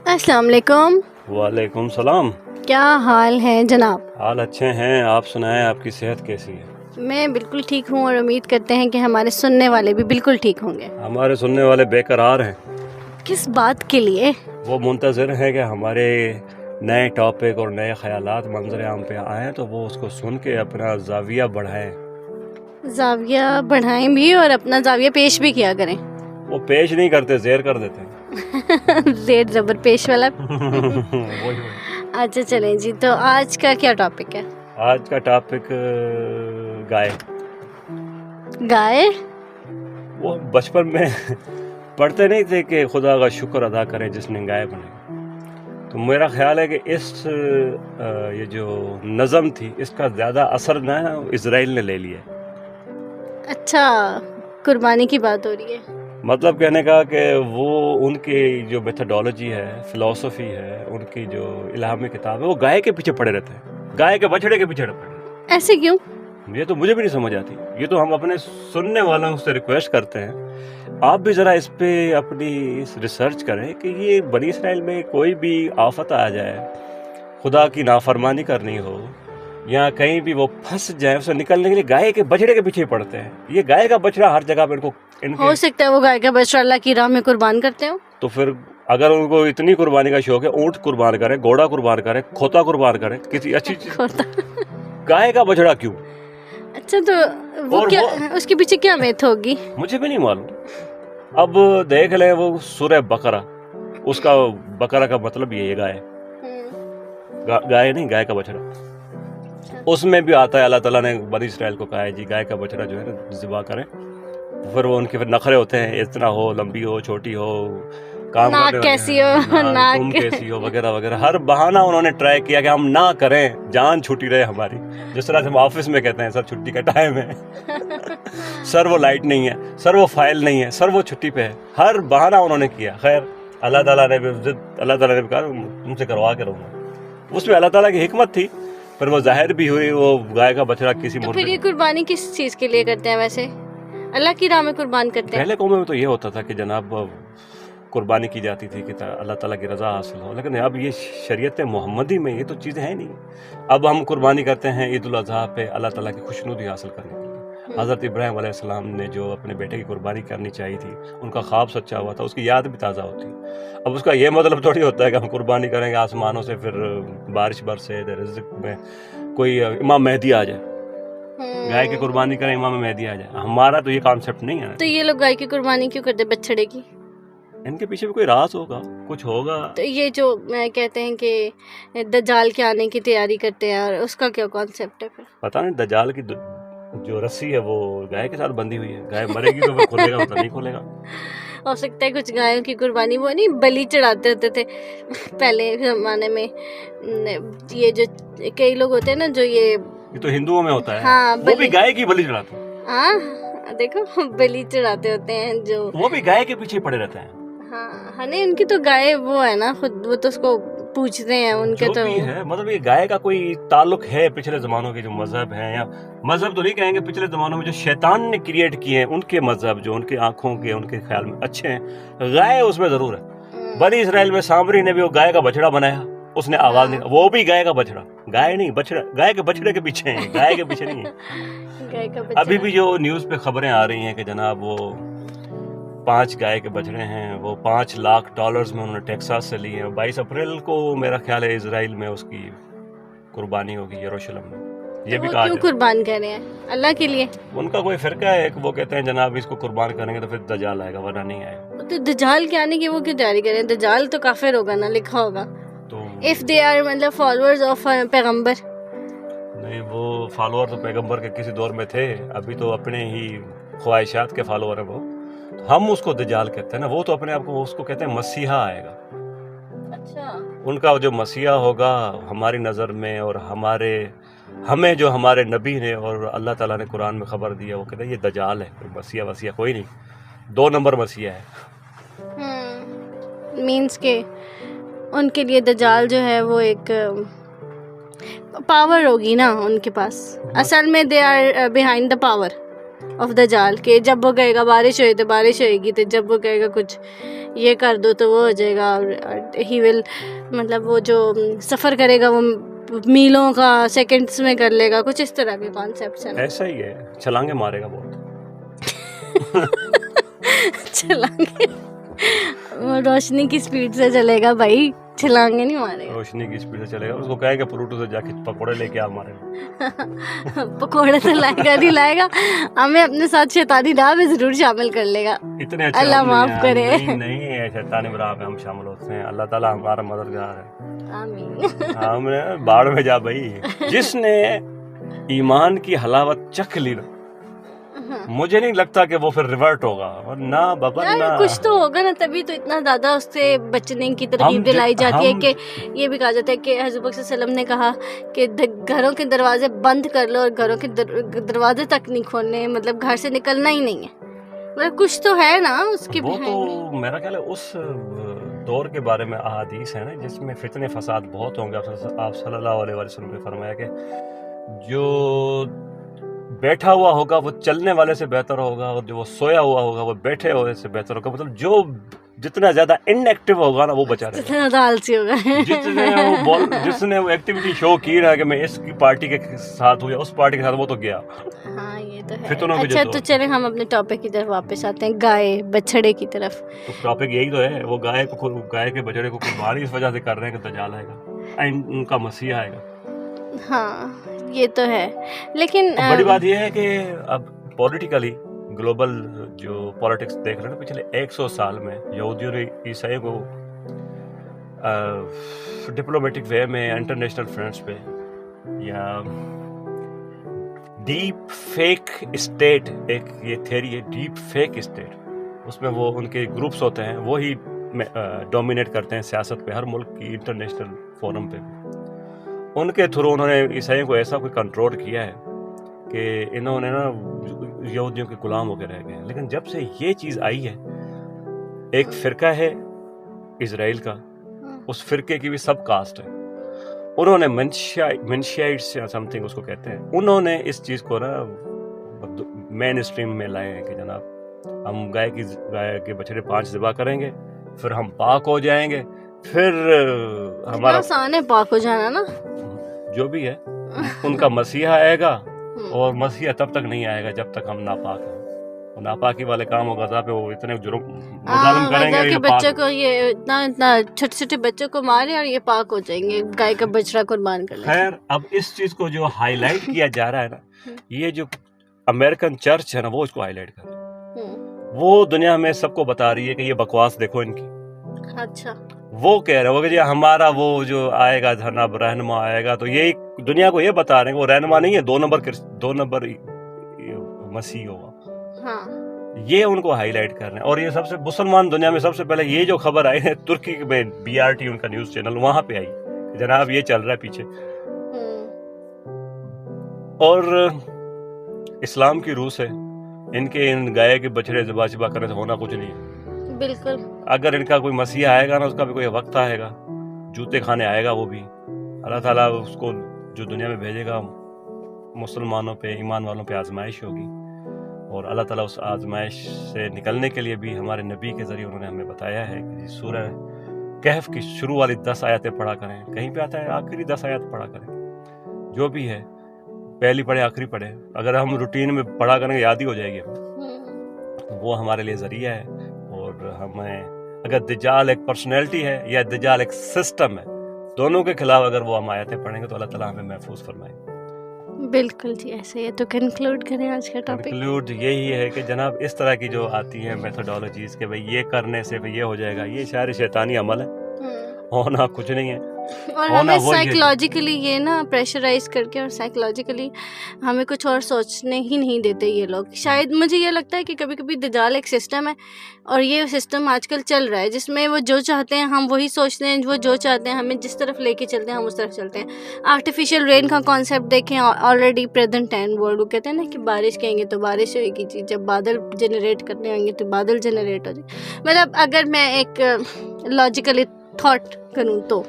السلام علیکم. وعلیکم السلام. کیا حال ہے جناب؟ حال اچھے ہیں. آپ سنائیں, آپ کی صحت کیسی ہے؟ میں بالکل ٹھیک ہوں اور امید کرتے ہیں کہ ہمارے سننے والے بھی بالکل ٹھیک ہوں گے. ہمارے سننے والے بے قرار ہیں. کس بات کے لیے؟ وہ منتظر ہیں کہ ہمارے نئے ٹاپک اور نئے خیالات منظر عام پہ آئیں تو وہ اس کو سن کے اپنا زاویہ بڑھائیں. زاویہ بڑھائیں بھی اور اپنا زاویہ پیش بھی کیا کریں. وہ پیش نہیں کرتے, زیر کر دیتے ہیں. زیر زبر پیش والا. وہی. اچھا چلیں جی, تو آج کا کیا ٹاپک ہے؟ آج کا ٹاپک گائے. گائے؟ وہ بچپن میں پڑھتے نہیں تھے کہ خدا کا شکر ادا کریں جس نے گائے بنائی. تو میرا خیال ہے کہ اس یہ جو نظم تھی اس کا زیادہ اثر نہ اسرائیل نے لے لیا. اچھا, قربانی کی بات ہو رہی ہے. مطلب کہنے کا کہ وہ ان کی جو میتھڈالوجی ہے, فلسفی ہے, ان کی جو الہامی کتاب ہے, وہ گائے کے پیچھے پڑے رہتے ہیں, گائے کے بچڑے کے پیچھے پڑے رہتے ہیں. ایسے کیوں؟ یہ تو مجھے بھی نہیں سمجھ آتی. یہ تو ہم اپنے سننے والوں سے ریکویسٹ کرتے ہیں, آپ بھی ذرا اس پہ اپنی ریسرچ کریں کہ یہ بنی اسرائیل میں کوئی بھی آفت آ جائے, خدا کی نافرمانی کرنی ہو یا کہیں بھی وہ پھنس جائے, اسے نکلنے کے لیے گائے کے بچڑے کے پیچھے پڑتے ہیں. یہ گائے کا بچڑا ہر جگہ پہ ہو سکتا ہے وہ گائے کا بچڑا اللہ کی راہ میں قربان کرتے ہو. تو پھر اگر ان کو اتنی قربانی کا شوق ہے, اونٹ قربان کریں, گھوڑا قربان کریں, کھوتا قربان کریں, کسی اچھی چیز. گائے کا بچڑا کیوں؟ اچھا, تو وہ کیا اس کے پیچھے کیا میتھ ہوگی؟ مجھے بھی نہیں معلوم. اب دیکھ لیں وہ سورہ بقرہ, اس کا بقرہ کا مطلب یہ ہے گائے. گائے نہیں, گائے کا بچڑا. اس میں بھی آتا ہے اللہ تعالیٰ نے بنی اسرائیل کو کہا ہے جی گائے کا بچڑا جو ہے نا ذبح کریں. پھر وہ ان کے پھر نخرے ہوتے ہیں, اتنا ہو, لمبی ہو, چھوٹی ہو, کام ناک کیسی ہو, تم کیسی ہو, وغیرہ وغیرہ. ہر بہانہ انہوں نے ٹرائی کیا کہ ہم نہ کریں, جان چھٹی رہے ہماری. جس طرح سے ہم آفس میں کہتے ہیں سر چھٹی کا ٹائم ہے, سر وہ لائٹ نہیں ہے, سر وہ فائل نہیں ہے, سر وہ چھٹی پہ ہے. ہر بہانہ انہوں نے کیا. خیر اللہ تعالیٰ نے بھی کہا تم سے کروا کے رہوں گا. اس میں اللہ تعالیٰ کی حکمت تھی, پھر وہ ظاہر بھی ہوئی. وہ گائے کا بچڑا کسی تو پھر یہ قربانی کس چیز کے لیے کرتے ہیں ویسے؟ اللہ کی راہ میں قربان کرتے ہیں. پہلے قوموں میں تو یہ ہوتا تھا کہ جناب قربانی کی جاتی تھی کہ اللہ تعالیٰ کی رضا حاصل ہو, لیکن اب یہ شریعت محمدی میں یہ تو چیزیں ہیں نہیں. اب ہم قربانی کرتے ہیں عید الاضحیٰ پہ اللہ تعالیٰ کی خوشنودی حاصل کرنے کے لیے. حضرت ابراہیم علیہ السلام نے جو اپنے بیٹے کی قربانی کرنی چاہیے تھی, ان کا خواب سچا ہوا تھا, اس کی یاد بھی تازہ ہوتی. اب اس کا یہ مطلب تھوڑی ہوتا ہے کہ ہم قربانی کریں گے آسمانوں سے پھر بارش برسے, رزق میں کوئی امام مہدی آ جائے, گائے کی قربانی کریں امام مہدی آ جائے. ہمارا تو یہ کانسیپٹ نہیں ہے. تو یہ لوگ گائے کی قربانی کیوں کرتے بچڑے کی؟ ان کے پیچھے بھی کوئی راز ہوگا, کچھ ہوگا. تو یہ جو کہتے ہیں کہ دجال کے آنے کی تیاری کرتے ہیں, اور اس کا کیا کانسیپٹ ہے پھر؟ پتہ نہیں, دجال کی جو رسی ہے وہ گائے کے ساتھ بندھی ہوئی ہے. گائے مرے گی تو پھر کھلے گا, نہیں کھلے گا. ہو سکتا ہے کچھ گایوں کی قربانی وہ نہیں بلی چڑھاتے ہوتے تھے پہلے زمانے میں. یہ جو کئی لوگ ہوتے ہیں نا جو یہ تو ہندوؤں میں ہوتا ہے, ہاں, وہ بھی گائے کی بلی چڑھاتے ہیں. ہاں دیکھو, بلی چڑھاتے ہوتے ہیں جو, وہ بھی گائے کے پیچھے پڑے رہتے ہیں. ہاں نہیں, ان کی تو گائے وہ ہے نا خود, وہ تو اس کو پوچھتے ہیں ان کے تو ہے. مطلب یہ گائے کا کوئی تعلق ہے پچھلے زمانوں کے جو مذہب ہیں, یا مذہب تو نہیں کہیں گے, پچھلے زمانوں میں جو شیطان نے کریٹ کیے ہیں ان کے مذہب جو ان کے آنکھوں کے, ان کے خیال میں اچھے ہیں, گائے اس میں ضرور ہے. بنی اسرائیل میں سامری نے بھی وہ گائے کا بچڑا بنایا, اس نے آواز نہیں, وہ بھی گائے کا بچڑا. گائے نہیں, بچڑا. گائے کے بچڑے کے پیچھے ہیں, گائے کے پیچھے نہیں ہے. ابھی بھی جو نیوز پہ خبریں آ رہی ہیں کہ جناب وہ 5 گائے کے بچڑے ہیں, وہ $5 لاکھ میں انہوں نے ٹیکساس سے لیے ہیں. 22 اپریل کو میرا خیال ہے اسرائیل میں اس کی قربانی ہوگی, یروشلم میں. یہ بھی کہا کیوں قربان کر رہے ہیں؟ اللہ کے لیے. ان کا کوئی فرقہ ہے, وہ کہتے ہیں جناب اس کو قربان کریں گے تو پھر دجال آئے گا, ورنہ نہیں آئے گا. تو دجال کے آنے کی وہ کیوں تیاری کریں؟ دجال تو کافر ہوگا نا, لکھا ہوگا تو if they are مطلب فالوورز آف پیغمبر. نہیں, وہ فالوور تو پیغمبر کے کسی دور میں تھے, ابھی تو اپنے ہی خواہشات کے فالوور ہیں وہ. ہم اس کو دجال کہتے ہیں نا, وہ تو اپنے آپ کو اس کو کہتے ہیں مسیحا آئے گا. اچھا, ان کا جو مسیحا ہوگا ہماری نظر میں, اور ہمیں جو ہمارے نبی نے اور اللہ تعالیٰ نے قرآن میں خبر دیا, وہ کہتے ہیں یہ دجال ہے. مسیحا کوئی نہیں, 2 نمبر مسیحا ہے. مینس کہ ان کے لیے دجال جو ہے وہ ایک پاور ہوگی نا ان کے پاس. اصل میں they are behind the power. Of دجال کہ جب وہ کہے گا بارش ہوئی تو بارش ہوئے گی، تو جب وہ کہے گا کچھ یہ کر دو تو وہ ہو جائے گا، اور ہی ول مطلب وہ جو سفر کرے گا وہ میلوں کا سیکنڈس میں کر لے گا، کچھ اس طرح کے کانسیپٹس ہیں. ایسا ہی ہے، چھلانگے مارے گا بہت. چھلانگے وہ روشنی کی سپیڈ سے چلے گا بھائی، چھلانگے نہیں مارے گا. روشنی کی سپیڈ سے چلے گا. اس کو کہے گا پلوٹو سے جا کے پکوڑے لے کے آ مارے گا. پکوڑے تو لائے گا نہیں لائے گا، ہمیں اپنے ساتھ شیطانی راہ میں ضرور شامل کر لے گا. اتنے اچھے اللہ معاف کرے. نہیں شیطانی راہ میں ہم شامل ہوتے ہیں. اللہ تعالیٰ ہمارا مددگار ہے. آمین. ہم نے باڑ میں جا بھائی. جس نے ایمان کی حلاوت چکھ لی نا، مجھے نہیں لگتا کہ وہ پھر ریورٹ ہوگا. اور نہ بابا نہ کچھ تو ہوگا نا، تبھی تو اتنا زیادہ اس سے بچنے کی ترغیب دلائی جاتی ہے کہ یہ بھی کہا جاتا ہے کہ حضرت پاک صلی اللہ علیہ وسلم نے کہا کہ گھروں کے دروازے بند کر لو اور گھروں کے دروازے تک نہیں کھولنے، مطلب گھر سے نکلنا ہی نہیں ہے. مطلب کچھ تو ہے نا اس کے. وہ تو میرا خیال ہے اس دور کے بارے میں احادیث ہیں نا جس میں فتنے فساد بہت ہوں گے. آپ صلی اللہ علیہ وسلم نے فرمایا کہ جو بیٹھا ہوا ہوگا وہ چلنے والے سے بہتر ہوگا، اور جو وہ سویا ہوا ہوگا وہ بیٹھے ہوئے سے بہتر ہوگا. مطلب جو جتنا زیادہ ان ایکٹیو ہوگا نا وہ بچا رہے گا، اتنا زیادہ آلسی ہوگا. جس نے وہ ایکٹیویٹی شو کی نا کہ میں اس کی پارٹی کے ساتھ ہوں یا اس پارٹی کے ساتھ، وہ تو گیا. ہاں یہ تو ہے. فتنوں کے اچھا تو چلیں ہم اپنے ٹاپک کی طرف واپس آتے ہیں، گائے بچھڑے کی طرف. ٹاپک یہی تو ہے، وہ گائے کے بچڑے کو قربانی اس وجہ سے کر رہے ہیں کہ دجال آئے گا، ان کا مسیح آئے گا. ہاں یہ تو ہے، لیکن بڑی بات یہ ہے کہ اب پولیٹیکلی گلوبل جو پالیٹکس دیکھ رہے ہیں نا، پچھلے 100 سال میں یہودیوں نے عیسائیوں کو ڈپلومیٹک وے میں انٹرنیشنل فرنٹس پہ یا ڈیپ فیک اسٹیٹ، ایک یہ تھیری ہے ڈیپ فیک اسٹیٹ، اس میں وہ ان کے گروپس ہوتے ہیں وہی ڈومینیٹ کرتے ہیں سیاست پہ، ہر ملک کی انٹرنیشنل فورم پہ. ان کے تھرو انہوں نے عیسائیوں کو ایسا کوئی کنٹرول کیا ہے کہ انہوں نے نا یہودیوں کے غلام ہو کے رہ گئے ہیں. لیکن جب سے یہ چیز آئی ہے، ایک فرقہ ہے اسرائیل کا، اس فرقے کی بھی سب کاسٹ ہے، انہوں نے منشیائٹس یا سم تھنگ اس کو کہتے ہیں، انہوں نے اس چیز کو نا مین اسٹریم میں لائے ہیں کہ جناب ہم گائے کے بچڑے 5 ذبح کریں گے، پھر ہم پاک ہو جائیں گے، پھر ہمارا آسان ہے پاک ہو جانا نا، جو بھی ہے. ان کا مسیحا آئے گا، اور مسیحا تب تک نہیں آئے گا جب تک ہم ناپاک ہیں. اور ناپاکی والے کام و غذا پہ وہ اتنے ظلم کریں گے کہ بچوں کو یہ اتنا چھوٹے چھوٹے بچوں کو مارے اور یہ پاک ہو جائیں گے، گائے کا بچڑا قربان کر لیں. خیر اب اس چیز کو جو ہائی لائٹ کیا جا رہا ہے نا، یہ جو امریکن چرچ ہے نا وہ اس کو ہائی لائٹ کر رہی ہے، وہ دنیا میں سب کو بتا رہی ہے کہ یہ بکواس دیکھو ان کی. اچھا وہ کہہ رہے ہو کہ ہمارا وہ جو آئے گا جناب رہنما آئے گا، تو یہ دنیا کو یہ بتا رہے ہیں کہ وہ رہنما نہیں ہے، 2 نمبر مسیح ہوگا. یہ ان کو ہائی لائٹ کر رہے ہیں. اور یہ سب سے مسلمان دنیا میں سب سے پہلے یہ جو خبر آئی ہے ترکی میں BRT ان کا نیوز چینل، وہاں پہ آئی جناب یہ چل رہا ہے پیچھے. اور اسلام کی روح سے ان گائے کے بچڑے ذبح کرنے سے ہونا کچھ نہیں ہے. بالکل. اگر ان کا کوئی مسیح آئے گا نا، اس کا بھی کوئی وقت آئے گا، جوتے کھانے آئے گا. وہ بھی اللہ تعالیٰ اس کو جو دنیا میں بھیجے گا مسلمانوں پہ، ایمان والوں پہ آزمائش ہوگی. اور اللہ تعالیٰ اس آزمائش سے نکلنے کے لیے بھی ہمارے نبی کے ذریعے انہوں نے ہمیں بتایا ہے کہ سورہ کہف کی شروع والی 10 آیتیں پڑھا کریں. کہیں پہ آتا ہے آخری 10 آیات پڑھا کریں، جو بھی ہے پہلی پڑھے آخری پڑھے. اگر ہم روٹین میں پڑھا کریں گے یاد ہی ہو جائے گی. وہ ہمارے لیے ذریعہ ہے. اور ہمیں اگر دجال ایک پرسنالٹی ہے یا دجال ایک سسٹم ہے، دونوں کے خلاف اگر وہ ہم آیتیں پڑھیں گے تو اللہ تعالیٰ ہمیں محفوظ فرمائے. بالکل جی ایسے ہے. تو کنکلوڈ کریں آج کا ٹاپک. کنکلوڈ یہی ہے کہ جناب اس طرح کی جو آتی ہیں میتھڈالوجیز کہ بھئی یہ کرنے سے یہ ہو جائے گا، یہ شاید شیطانی عمل ہے، ہونا کچھ نہیں ہے. اور ہمیں سائیکولوجیکلی یہ نا پریشرائز کر کے اور سائیکولوجیکلی ہمیں کچھ اور سوچنے ہی نہیں دیتے یہ لوگ. شاید مجھے یہ لگتا ہے کہ کبھی کبھی دجال ایک سسٹم ہے، اور یہ سسٹم آج کل چل رہا ہے جس میں وہ جو چاہتے ہیں ہم وہی سوچتے ہیں، وہ جو چاہتے ہیں ہمیں جس طرف لے کے چلتے ہیں ہم اس طرف چلتے ہیں. آرٹیفیشیل رین کا کانسیپٹ دیکھیں، آلریڈی پریزنٹ ٹین ورلڈ، وہ کہتے ہیں نا کہ بارش کہیں گے تو بارش ہوئے گی جی، جب بادل جنریٹ کرنے ہوں گے تو بادل جنریٹ ہو جائے. مطلب اگر میں ایک لاجیکلی تھاٹ کروں تو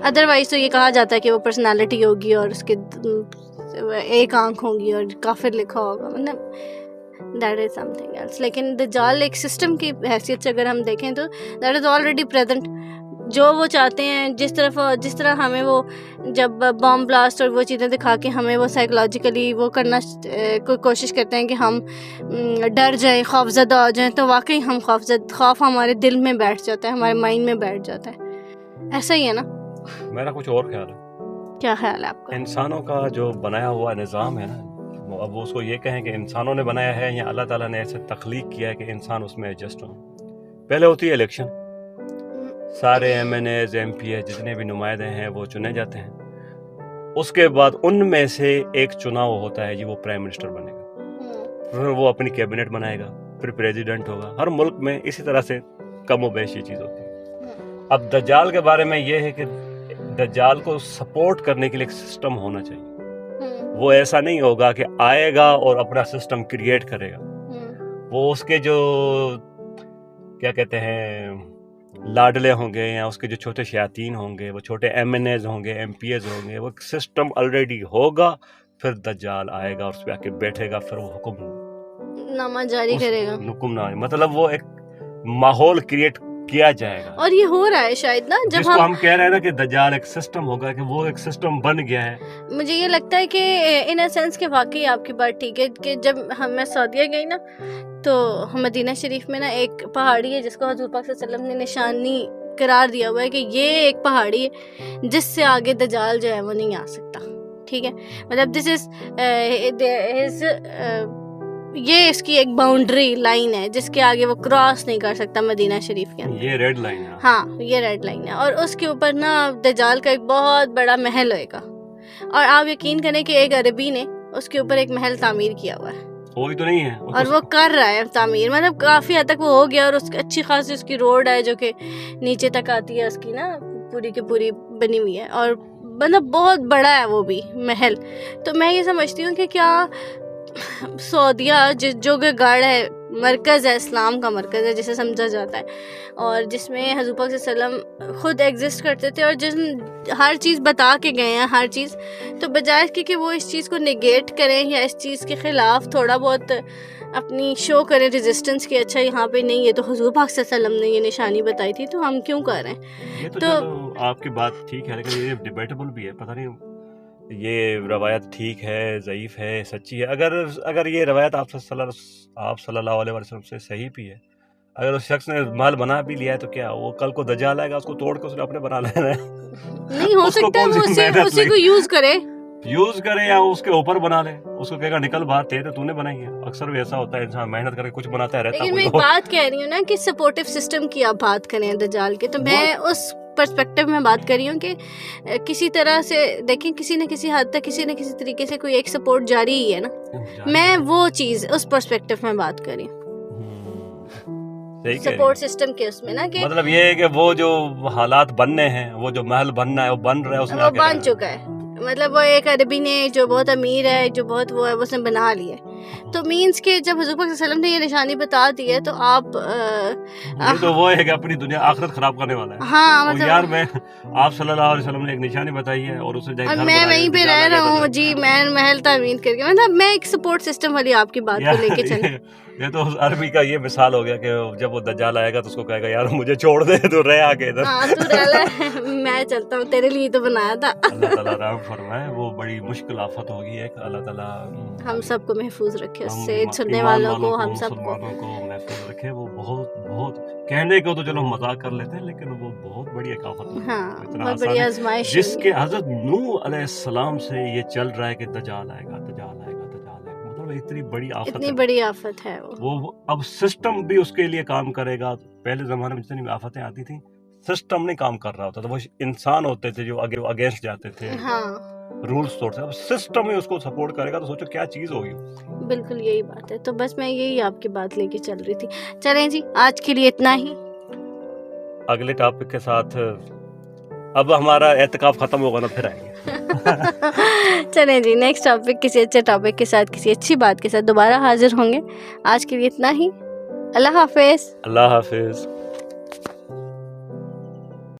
ادروائز تو یہ کہا جاتا ہے کہ وہ پرسنالٹی ہوگی اور اس کے ایک آنکھ ہوگی اور کافر لکھا ہوگا. مطلب that is something else. لیکن دجال ایک سسٹم کی حیثیت سے اگر ہم دیکھیں تو دیٹ از آلریڈی پریزنٹ. جو وہ چاہتے ہیں جس طرح ہمیں وہ جب بام بلاسٹ اور وہ چیزیں دکھا کے ہمیں وہ سائیکولوجیکلی وہ کرنا کوشش کرتے ہیں کہ ہم ڈر جائیں, خوف زدہ ہو جائیں, تو واقعی ہم خوف ہمارے دل میں بیٹھ جاتا ہے, ہمارے مائنڈ میں بیٹھ جاتا ہے. ایسا ہی ہے نا. میرا کچھ اور خیال ہے. کیا خیال ہے آپ کا؟ انسانوں کا جو بنایا ہوا نظام ہے نا, اب اس کو یہ کہیں کہ انسانوں نے بنایا ہے یا اللہ تعالیٰ نے ایسے تخلیق کیا ہے کہ انسان اس میں ایڈجسٹ ہوں. پہلے ہوتی ہے الیکشن, سارے M N A's M P A's جتنے بھی نمائندے ہیں وہ چنے جاتے ہیں. اس کے بعد ان میں سے ایک چناؤ ہوتا ہے جی, وہ پرائم منسٹر بنے گا, پھر وہ اپنی کیبنٹ بنائے گا, پھر پریزیڈنٹ ہوگا. ہر ملک میں اسی طرح سے کم و بیش یہ چیز ہوتی ہے. اب دجال کے بارے میں یہ ہے کہ دجال کو سپورٹ کرنے کے لیے ایک سسٹم ہونا چاہیے. وہ ایسا نہیں ہوگا کہ آئے گا اور اپنا سسٹم کریٹ کرے گا. وہ اس کے جو کیا کہتے ہیں لاڈلے ہوں گے یا اس کے جو چھوٹے شیاطین ہوں گے, وہ چھوٹے ایم این ایز ہوں گے, ایم پی ایز ہوں گے, وہ سسٹم آلریڈی ہوگا. پھر دجال آئے گا اور اس پہ آ کے بیٹھے گا, پھر وہ حکم نامہ جاری کرے گا. حکم نامہ مطلب وہ ایک ماحول کریٹ کیا جائے گا. اور یہ ہو رہا ہے شاید نا, جب ہم کہہ رہے ہیں نا کہ دجال ایک سسٹم ہوگا, کہ وہ ایک سسٹم بن گیا ہے. مجھے یہ لگتا ہے کہ ان اے سینس کہ واقعی آپ کی بات ٹھیک ہے کہ جب میں سعودیہ گئی نا تو مدینہ شریف میں نا ایک پہاڑی ہے جس کو حضور پاک صلی اللہ علیہ وسلم نے نشانی قرار دیا ہوا ہے کہ یہ ایک پہاڑی ہے جس سے آگے دجال جو ہے وہ نہیں آ سکتا. ٹھیک ہے, مطلب دس از یہ اس کی ایک باؤنڈری لائن ہے جس کے آگے وہ کراس نہیں کر سکتا مدینہ شریف کے اندر. یہ ریڈ لائن ہے. ہاں یہ ریڈ لائن ہے. اور اس کے اوپر نا دجال کا ایک بہت بڑا محل ہوئے گا, اور آپ یقین کریں کہ ایک عربی نے اس کے اوپر ایک محل تعمیر کیا ہوا ہے. وہی تو نہیں ہے, اور وہ کر رہا ہے تعمیر, مطلب کافی حد تک وہ ہو گیا. اور اس اچھی خاصی اس کی روڈ ہے جو کہ نیچے تک آتی ہے, اس کی نا پوری کی پوری بنی ہوئی ہے, اور مطلب بہت بڑا ہے وہ بھی محل. تو میں یہ سمجھتی ہوں کہ کیا سعودیہ جو کہ گڑھ ہے, مرکز ہے, اسلام کا مرکز ہے جسے سمجھا جاتا ہے, اور جس میں حضور پاک صلی اللہ علیہ وسلم خود ایگزسٹ کرتے تھے, اور جس ہر چیز بتا کے گئے ہیں ہر چیز, تو بجائے اس کے کہ وہ اس چیز کو نگیٹ کریں یا اس چیز کے خلاف تھوڑا بہت اپنی شو کریں ریزسٹنس کی, اچھا یہاں پہ نہیں, یہ تو حضور پاک صلی اللہ علیہ وسلم نے یہ نشانی بتائی تھی تو ہم کیوں کر رہے ہیں. تو آپ کی بات ٹھیک ہے, لیکن یہ ڈیبیٹیبل بھی ہے. پتہ نہیں یہ روایت ٹھیک ہے, ضعیف ہے, سچی ہے. اگر یہ روایت آپ صلی اللہ علیہ وسلم سے صحیح بھی ہے, اگر اس شخص نے محل بنا بھی لیا ہے تو کیا وہ کل کو دجال آئے گا اس کو توڑ کے اس نے اپنے بنا لینا ہے؟ نہیں ہو سکتا ہے وہ اسی کو یوز کرے یا اس کے اوپر بنا لے, اس کو کہے گا نکل باہر, تو نے بنائی ہے. اکثر بھی ایسا ہوتا ہے, انسان محنت کر کے کچھ بناتا ہے رہتا ہے. لیکن میں ایک بات کہہ رہی ہوں نا کہ سپورٹیو سسٹم کی آپ بات کریں دجال کے, تو میں اس پرسپیکٹیو میں بات کر رہی ہوں کہ کسی طرح سے دیکھیں, کسی نہ کسی حد تک کسی نہ کسی طریقے سے کوئی ایک سپورٹ جاری ہی ہے نا. میں وہ چیز اس پرسپیکٹیو میں بات کر رہی ہوں, سپورٹ سسٹم کے اس میں نا, کہ مطلب یہ ہے کہ وہ جو حالات بننے ہیں, وہ جو محل بننا ہے وہ بن رہا ہے, اس میں وہ بن چکا ہے. مطلب وہ ایک عربی نے جو بہت امیر ہے, جو بہت وہ ہے, اس نے بنا لیا ہے. تو مینس کہ جب حضور پاک صلی اللہ علیہ وسلم نے یہ نشانی بتا دی ہے تو آپ تو وہ ہے کہ اپنی دنیا آخرت خراب کرنے والا ہے. ہاں مطلب یار میں آپ صلی اللہ علیہ وسلم نے ایک نشانی بتائی ہے اور اسے میں وہیں پہ رہ رہا ہوں جی, میں محل تعمیر کر کے, مطلب میں ایک سپورٹ سسٹم والی آپ کی بات کو لے کے چلوں. یہ تو عربی کا یہ مثال ہو گیا کہ جب وہ دجال آئے گا تو اس کو کہے گا یار مجھے چھوڑ دے, تو رہ آگے ادھر. ہاں تو رہ لے, میں چلتا ہوں, تیرے لیے تو بنایا تھا. اللہ تعالیٰ رحم فرمائے. وہ بڑی مشکل آفت ہوگی ایک. اللہ تعالیٰ ہم سب کو محفوظ رکھے, اس سے سننے والوں کو, ہم سب کو محفوظ رکھے. وہ بہت کہنے کو تو چلو ہم مذاق کر لیتے ہیں, لیکن وہ بہت بڑی ایک آفت ہے. ہاں بہت بڑی آزمائش, جس کے حضرت نوح علیہ السلام سے یہ چل رہا ہے کہ دجال آئے گا, مطلب اتنی بڑی آفت ہے وہ. اب سسٹم بھی اس کے لیے کام کرے گا. پہلے زمانے میں جتنی آفتیں آتی تھیں سسٹم نہیں کام کر رہا ہوتا تھا, وہ انسان ہوتے تھے جو اگینسٹ جاتے تھے, رولز توڑتے. اب سسٹم ہی اس کو سپورٹ کرے گا تو سوچو کیا چیز ہوگی. بالکل یہی بات ہے. تو بس میں یہی آپ کی بات لے کے چل رہی تھی. چلیں جی, آج کے لیے اتنا ہی. اگلے ٹاپک کے ساتھ اب ہمارا اعتکاف ختم ہوگا نا, پھر آئیں گے. چلیں جی, نیکسٹ ٹاپک کسی اچھے ٹاپک کے ساتھ, کسی اچھی بات کے ساتھ دوبارہ حاضر ہوں گے. آج کے لیے اتنا ہی. اللہ حافظ. اللہ حافظ.